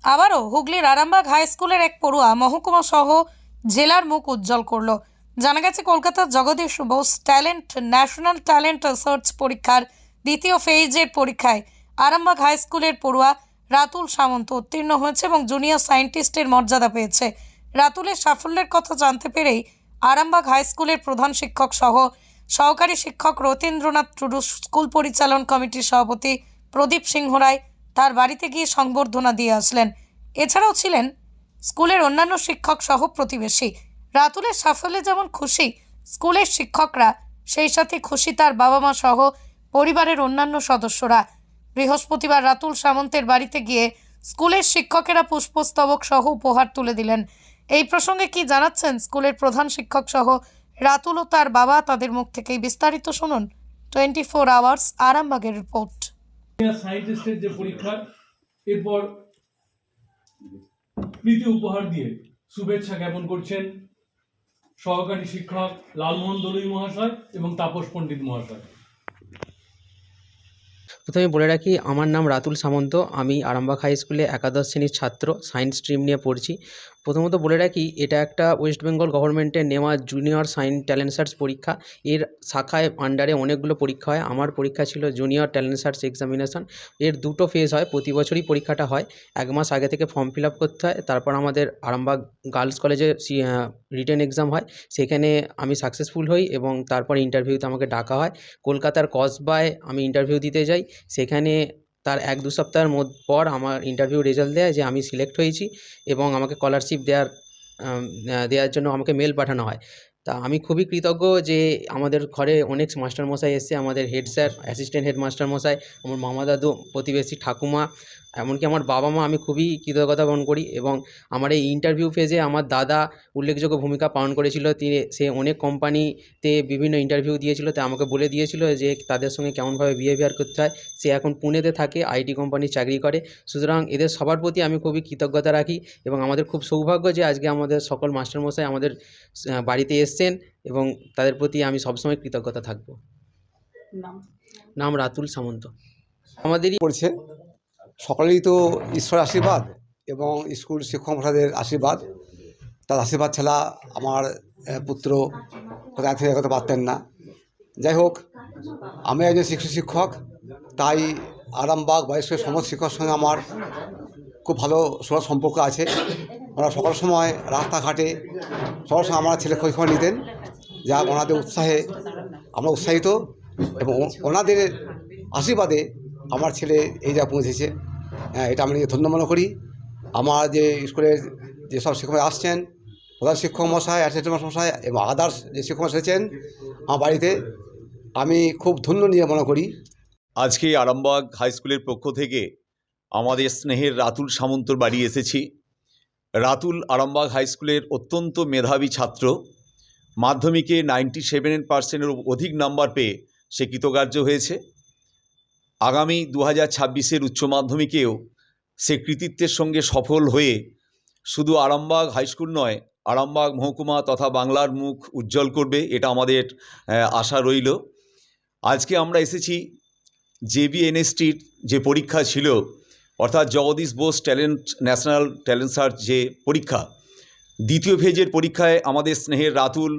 আবারও হুগলির আরামবাগ হাই স্কুলের এক পড়ুয়া মহকুমা সহ জেলার মুখ উজ্জ্বল করলো। জানা গেছে কলকাতার Jagadish Bose national talent search পরীক্ষার দ্বিতীয় ফেজের পরীক্ষায় আরামবাগ হাই স্কুলের পড়ুয়া রাতুল সামন্ত উত্তীর্ণ হয়েছে এবং জুনিয়র সায়েন্টিস্টের মর্যাদা পেয়েছে। রাতুলের সাফল্যের কথা জানতে পেরেই আরামবাগ হাই স্কুলের প্রধান শিক্ষক সহ সহকারী শিক্ষক রতীন্দ্রনাথ টুডু, স্কুল পরিচালন কমিটির সভাপতি প্রদীপ সিংহ রায় তার বাড়িতে গিয়ে সংবর্ধনা দিয়ে আসলেন। এছাড়াও ছিলেন স্কুলের অন্যান্য শিক্ষক সহ প্রতিবেশী। রাতুলের সাফল্যে যেমন খুশি স্কুলের শিক্ষকরা, সেই সাথে খুশি তার বাবা মা সহ পরিবারের অন্যান্য সদস্যরা। বৃহস্পতিবার রাতুল সামন্তের বাড়িতে গিয়ে স্কুলের শিক্ষকেরা পুষ্পস্তবক সহ উপহার তুলে দিলেন। এই প্রসঙ্গে কি জানাচ্ছেন স্কুলের প্রধান শিক্ষক সহ রাতুল ও তার বাবা, তাদের মুখ থেকেই বিস্তারিত শুনুন 24 আওয়ার্স আরামবাগের রিপোর্ট। সায়েন্টিস্টের যে পরীক্ষা, এরপর প্রীতি উপহার দিয়ে শুভেচ্ছা জ্ঞাপন করছেন সহকারী শিক্ষক লালমোহন দলুই মহাশয় এবং তাপস পণ্ডিত মহাশয়। প্রথমে বলে রাখি, আমার নাম রাতুল সামন্ত। আমি আরামবাগ হাই স্কুলে একাদশ শ্রেণীর ছাত্র, সায়েন্স স্ট্রিম নিয়ে পড়ছি। প্রথমত বলে রাখি, এটা একটা ওয়েস্ট বেঙ্গল গভর্নমেন্টের নেওয়া জুনিয়র সায়েন্স ট্যালেন্ট সার্চ পরীক্ষা। এর শাখায় আন্ডারে অনেকগুলো পরীক্ষা হয়। আমার পরীক্ষা ছিল জুনিয়র ট্যালেন্ট সার্চ এক্সামিনেশন। এর দুটো ফেজ হয়, প্রতি বছরই পরীক্ষাটা হয়। 1 মাস আগে থেকে ফর্ম ফিল আপ করতে হয়। তারপর আমাদের আরামবাগ গার্লস কলেজে রিটেন এক্সাম হয়। সেখানে আমি সাকসেসফুল হই এবং তারপর ইন্টারভিউতে আমাকে ডাকা হয়। কলকাতার কসবায় আমি ইন্টারভিউ দিতে যাই। সেখানে তার 1-2 সপ্তাহের পর আমার ইন্টারভিউ রেজাল্ট দেয় যে আমি সিলেক্ট হয়েছি এবং আমাকে স্কলারশিপ দেওয়ার জন্য আমাকে মেল পাঠানো হয়। তা আমি খুবই কৃতজ্ঞ যে আমাদের ঘরে অনেক মাস্টারমশাই এসছে, আমাদের হেড স্যার, অ্যাসিস্ট্যান্ট হেড মাস্টারমশাই, আমার মামা দাদু, প্রতিবেশী ঠাকুমা, এমনকি আমার বাবা মা, আমি খুবই কৃতজ্ঞতা জ্ঞাপন করি। এবং আমার এই ইন্টারভিউ ফেজে আমার দাদা উল্লেখযোগ্য ভূমিকা পালন করেছিল। সে অনেক কোম্পানিতে বিভিন্ন ইন্টারভিউ দিয়েছিল, তাই আমাকে বলে দিয়েছিল যে তাদের সঙ্গে কেমনভাবে বিহেভিয়ার করতে হয়। সে এখন পুনেতে থাকে, আইটি কোম্পানির চাকরি করে। সুতরাং এদের সবার প্রতি আমি খুবই কৃতজ্ঞতা রাখি এবং আমাদের খুব সৌভাগ্য যে আজকে আমাদের সকল মাস্টারমশাই আমাদের বাড়িতে এসছেন এবং তাদের প্রতি আমি সবসময় কৃতজ্ঞতা থাকব। নাম রাতুল সামন্ত। আমাদেরই করছে সকলেই তো ঈশ্বরের আশীর্বাদ এবং স্কুল শিক্ষক মহাশয়দের আশীর্বাদ। তার আশীর্বাদ ছাড়া আমার পুত্র কোথায় থেকে এগোতে পারতেন না। যাই হোক, আমি একজন শিক্ষক, তাই আরামবাগ বা স্কুলের সমস্ত শিক্ষকের সঙ্গে আমার খুব ভালো সুন্দর সম্পর্ক আছে। ওরা সকল সময় রাস্তাঘাটে সবার সঙ্গে আমার ছেলে খোঁজ খবর নিতেন, যা ওনাদের উৎসাহে আমরা উৎসাহিত এবং ওনাদের আশীর্বাদে আমার ছেলে এই যা পৌঁছেছে, এটা আমি ধন্য মনে করি। আমার যে স্কুলের যেসব শিক্ষক আসছেন, প্রধান শিক্ষক মশাই, অ্যাসিস্ট্যান্ট মশাই এবং আদার্স যে শিক্ষক এসেছেন আমার বাড়িতে, আমি খুব ধন্য নিয়ে মনে করি। আজকে আরামবাগ হাই স্কুলের পক্ষ থেকে আমাদের স্নেহের রাতুল সামন্তর বাড়ি এসেছি। রাতুল আরামবাগ হাই স্কুলের অত্যন্ত মেধাবী ছাত্র। মাধ্যমিকে 97% অধিক নাম্বার পেয়ে সে কৃতকার্য হয়েছে। আগামী 2026 উচ্চ মাধ্যমিকেও সে কৃতিত্বের সঙ্গে সফল হয়ে শুধু আরামবাগ হাই স্কুল নয়, আরামবাগ মহকুমা তথা বাংলার মুখ উজ্জ্বল করবে, এটা আমাদের আশা রইল। আজকে আমরা এসেছি JBNSTর যে পরীক্ষা ছিল, অর্থাৎ Jagadish Bose national talent search যে পরীক্ষা, দ্বিতীয় ফেজের পরীক্ষায় আমাদের স্নেহের রাতুল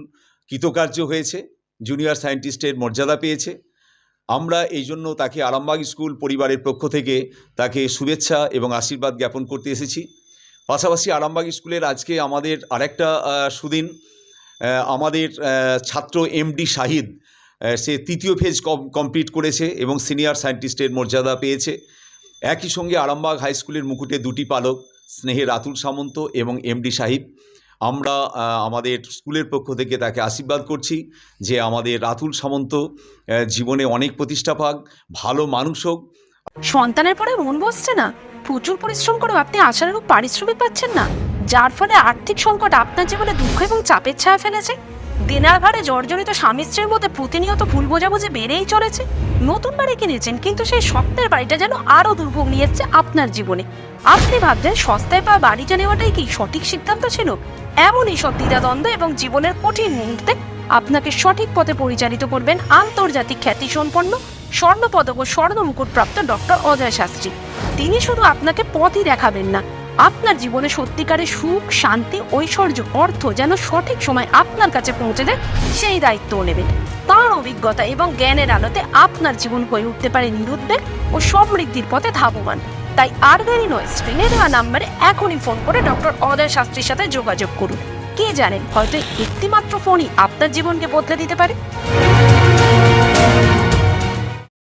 কৃতকার্য হয়েছে, জুনিয়র সায়েন্টিস্টের মর্যাদা পেয়েছে। আমরা এই জন্য তাকে আরামবাগ স্কুল পরিবারের পক্ষ থেকে তাকে শুভেচ্ছা এবং আশীর্বাদ জ্ঞাপন করতে এসেছি। পাশাপাশি আরামবাগ স্কুলের আজকে আমাদের আরেকটা সুদিন, আমাদের ছাত্র MD শাহিদ, সে তৃতীয় ফেজ কমপ্লিট করেছে এবং সিনিয়র সায়েন্টিস্টের মর্যাদা পেয়েছে। একই সঙ্গে আরামবাগ হাই স্কুলের মুকুটে 2টি পালক, স্নেহে রাতুল সামন্ত এবং MD শাহিদ। আমরা আমাদের স্কুলের পক্ষ থেকে তাকে আশীর্বাদ করছি যে আমাদের রাতুল সামন্ত জীবনে অনেক প্রতিষ্ঠা পাক, ভালো মানুষ হোক। সন্তানের পরে মন বসছে না, প্রচুর পরিশ্রম করেও আপনি আশানুরূপ পারিশ্রমিক পাচ্ছেন না, যার ফলে আর্থিক সংকট আপনার জীবনে দুঃখ এবং চাপের ছায়া ফেলেছে। দেনার ভারে জর্জরিত স্বামী স্ত্রীর মধ্যে প্রতিনিয়ত ভুল বোঝাবুঝি বেড়েই চলেছে। নতুন বাড়ি কিনেছেন, কিন্তু সেই স্বপ্নের বাড়িটা যেন আরও দুর্ভোগ নিয়ে এসছে আপনার জীবনে। আপনি ভাবছেন সস্তায় পাওয়া বাড়িটা নেওয়াটাই কি সঠিক সিদ্ধান্ত ছিল? এমনই সব দ্বিধাদ্বন্দ্ব এবং জীবনের কঠিন মুহূর্তে আপনাকে সঠিক পথে পরিচালিত করবেন আন্তর্জাতিক খ্যাতিসম্পন্ন স্বর্ণপদক ও স্বর্ণ মুকুটপ্রাপ্ত ডক্টর অজয় শাস্ত্রী। তিনি শুধু আপনাকে পথই দেখাবেন না, আপনার জীবনে সত্যিকারের সুখ, শান্তি, ঐশ্বর্য, অর্থ যেন সঠিক সময় আপনার কাছে পৌঁছে দেয়, সেই দায়িত্বও নেবেন। তার অভিজ্ঞতা এবং জ্ঞানের আলোতে আপনার জীবন হয়ে উঠতে পারে নিরুদ্বেগ ও সমৃদ্ধির পথে ধাবমান। তাই আর দেরি নয়, স্ক্রিনে দেওয়া নাম্বারে এখনই ফোন করে ডক্টর অদয় শাস্ত্রীর সাথে যোগাযোগ করুন। কে জানেন, হয়তো একটি মাত্র ফোনই আপনার জীবনকে বদলে দিতে পারে।